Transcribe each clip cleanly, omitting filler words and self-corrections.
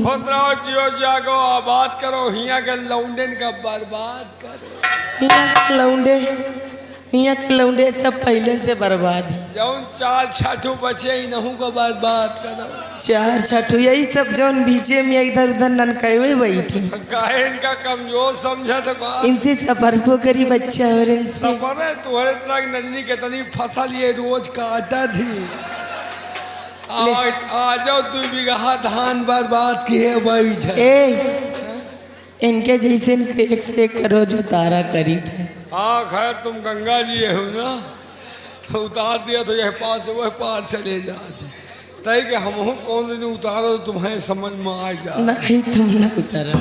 खुद रहो, जियो जागो, आबाद करो, हिया के लौंडन का बर्बाद करो। हिया के लौंडे सब पहले से बर्बाद है। जौन चार छठू बचे इनहू को बर्बाद करो। चार छठू यही सब जौन बीचे में इधर उधर ननकाए हुए बैठी। काहे इनका कमजोर समझा तो इनसे सफर को करी बच्चा और इनसे सफर है। तुम्हारे तरह की नजनी के तनी फसल ये रोज काटा थी। आ जाओ 2 बीघा धान बर्बाद किए बैठ। इनके जैसे एक से एक करो जो तारा करी थे। हाँ खैर तुम गंगा जी हो ना, उतार दिया तो यह पार से वह पार चले जाते। तय कि हम कौन दिन उतारो तो तुम्हें समझ में आ जाए। नहीं तुम ना उतारो।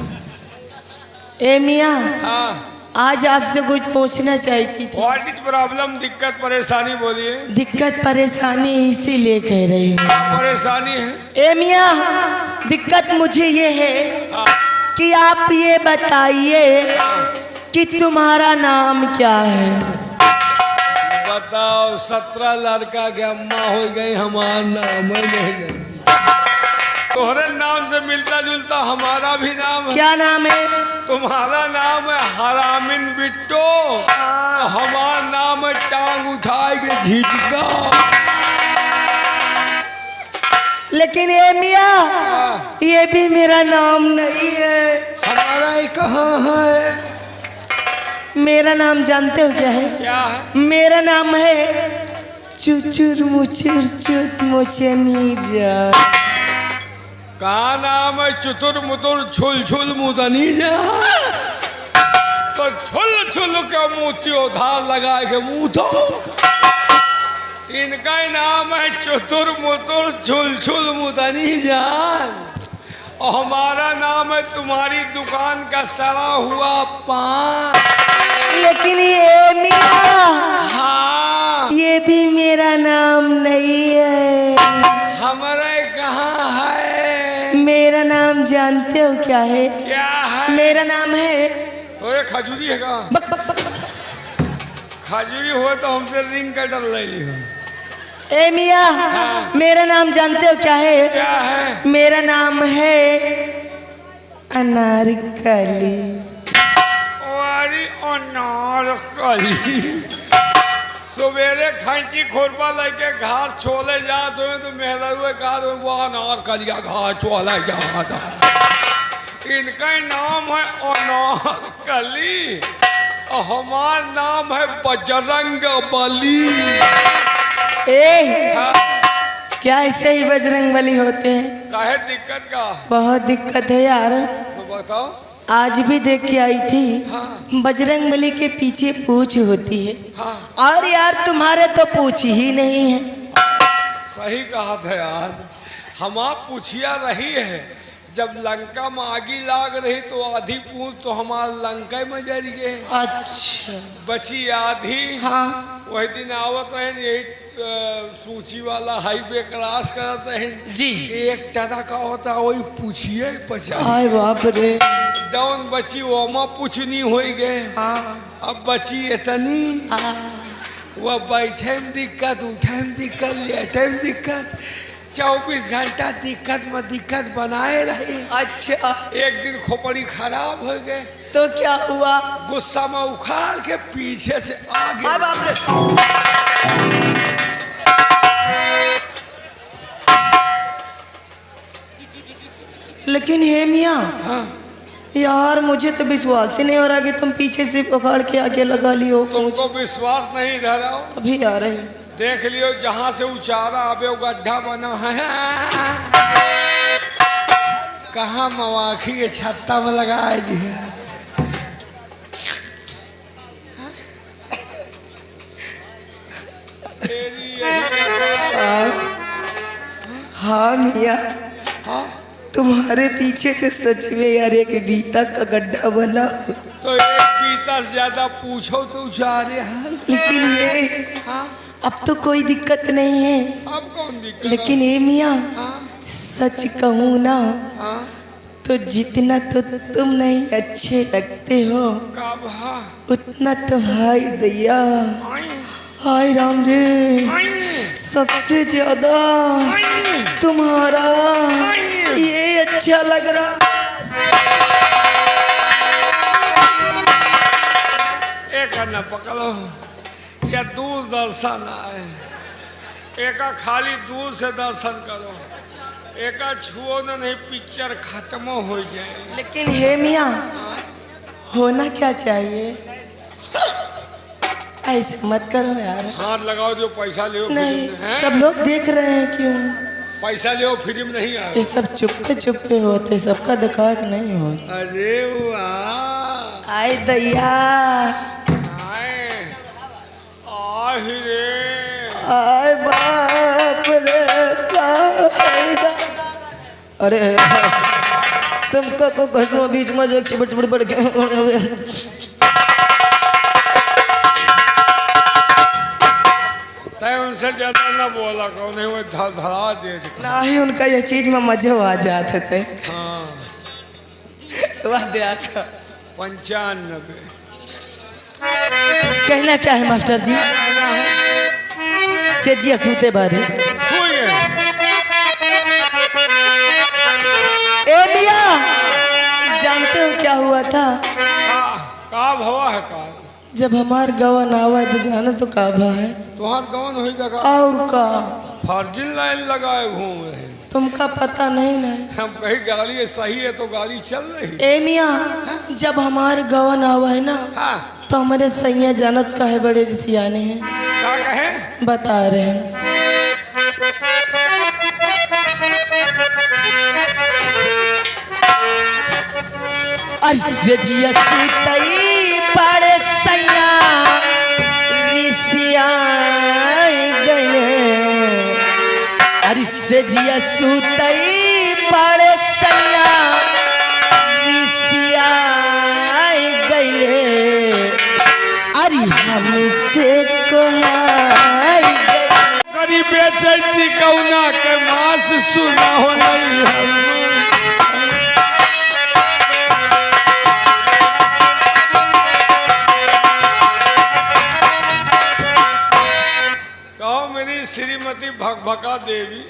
ए मियाँ, हाँ आज आपसे कुछ पूछना चाहती थी। What is problem? दिक्कत परेशानी बोलिए। दिक्कत परेशानी इसीलिए कह रही हूँ। क्या परेशानी है? ए मियाँ, दिक्कत मुझे ये है कि आप ये बताइए कि तुम्हारा नाम क्या है? बताओ, 17 लड़का के अम्मा हो गई, हमारा नाम है नहीं जानती। तोहरे नाम से मिलता जुलता हमारा भी नाम है। क्या नाम है? तुम्हारा नाम है हरामिन बिट्टो, हमारा नाम है टांग उठाए के झिटका। लेकिन ये मियाँ, ये भी मेरा नाम नहीं है। हमारा ये कहाँ है? मेरा नाम जानते हो क्या है? क्या है? मेरा नाम है चुचुर मुचुर चुत मुचनी जा। कहाँ नाम है? चुतुर मुतुर छुल छुल मुदनी जा। तो छुल छुल के मुँह धार लगा के मुँह धो। इनका नाम है चुतुर मुतुर छुल छुल मुदनी जान, और हमारा नाम है तुम्हारी दुकान का सड़ा हुआ पान। लेकिन ये मियाँ, हाँ ये भी मेरा नाम नहीं है। हमारे कहाँ है? मेरा नाम जानते हो क्या है? क्या है? मेरा नाम है तो ये खजूरी है का? खजूरी हो तो हमसे रिंग कटर ले ली हो। ए मियाँ, मेरा नाम जानते हो क्या है? क्या है? मेरा नाम है अनारकली। अनारकली। सवेरे खैची खुरपा लेके घास छोले जात हो तो मेरा वो अनारकलिया घास छोला जाता। इनका नाम है अनारकली और हमारा नाम है बजरंग बली। क्या ऐसे ही बजरंग बली होते हैं? काहे दिक्कत का? बहुत दिक्कत है यार। तो बताओ। आज भी देख के आई थी। हाँ। बजरंग बली के पीछे पूंछ होती है। हाँ। और यार तुम्हारे तो पूंछ ही नहीं है। सही कहा था यार, हम आप पूछिया रही है। जब लंका में आगी लाग रही तो आधी पूंछ तो हमारा लंका में जल गए। अच्छा। बची आधी। हाँ। वही दिन आवत रहे यही सूची वाला हाईवे क्रॉस करते हैं जी। एक टना का होता वही पूछिए 50। आय बाप रे। जौन बची वो में पूछनी हो गए। हाँ। अब बची इतनी वह बैठे में दिक्कत, उठे में दिक्कत, लेटे में दिक्कत, 24 घंटा दिक्कत में दिक्कत बनाए रहे। अच्छा। एक दिन खोपड़ी खराब हो गए तो क्या हुआ? गुस्सा में उखाड़ के पीछे से आगे। लेकिन हे मियाँ, हाँ। यार मुझे तो विश्वास ही नहीं हो रहा कि तुम पीछे से पकड़ के आगे लगा लियो। तुमको विश्वास नहीं धराओ? अभी आ रहे। देख लियो जहाँ से उचारा आवे वो गड्ढा बना है। कहाँ मवाखी के छत्ता में लगाए जी। हाँ मियाँ, हाँ? तुम्हारे पीछे से सच में यार एक बीता का गड्ढा बना। तो एक पीता से ज्यादा पूछो तो उचारे। लेकिन ये हाँ? अब तो कोई दिक्कत नहीं है। अब कौन दिक्कत? लेकिन ये मियाँ, सच कहूँ ना, तो जितना तो तुम नहीं अच्छे लगते हो उतना तो हाय दैया, हाय रामदेव, सबसे ज्यादा तुम्हारा ये अच्छा लग रहा। एक न पकड़ो, या दूर दर्शन आए, एक खाली दूर से दर्शन करो, एक छुओ न नहीं पिक्चर खत्म हो जाए। लेकिन हे मियाँ, होना क्या चाहिए? ऐसे मत करो यार। हाथ लगाओ, जो पैसा ले नहीं, सब लोग देख रहे हैं, क्यों पैसा ले फिल्म नहीं आए। ये सब चुपके चुपके होते, सबका दिखाक नहीं होता। अरे वाह, आए दैया, आहि रे, आए बाप रे, का होएगा? अरे तुमको को कहूँ बीच में जो चिपट चिपट पड़ के तय उनसे ज्यादा ना बोला, कौन है वो धरा दे ना ही उनका ये चीज में मजे आ जाते थे। हाँ, वाह देखा 95 कहना क्या है मास्टर जी? से जी सूते बारे सोइए। ए मिया, जानते हो क्या हुआ था? का भवा है का? जब हमार गवन आवा तो जाना तो का भा है। तुहार गवन हो का? और का फर्जिन लाइन लगाए घूम रहे, तुमका पता नहीं ना? हम कहीं गाड़ी सही है तो गाड़ी चल रही। ए मिया, जब हमार गवन आवा है ना, हाँ, तो हमारे सैया जानत का है बड़े ऋषियाने हैं। क्या कहे? बता रहे हैं। अरे जिया सुतई बड़े सैया ऋषिया गए। अरे से जिया सुतई बड़े सैया ऋषिया गए। अरे हमसे करी बेचे चिकौना के मास सुना हो नहीं। कहो मेरी श्रीमती भकभका देवी।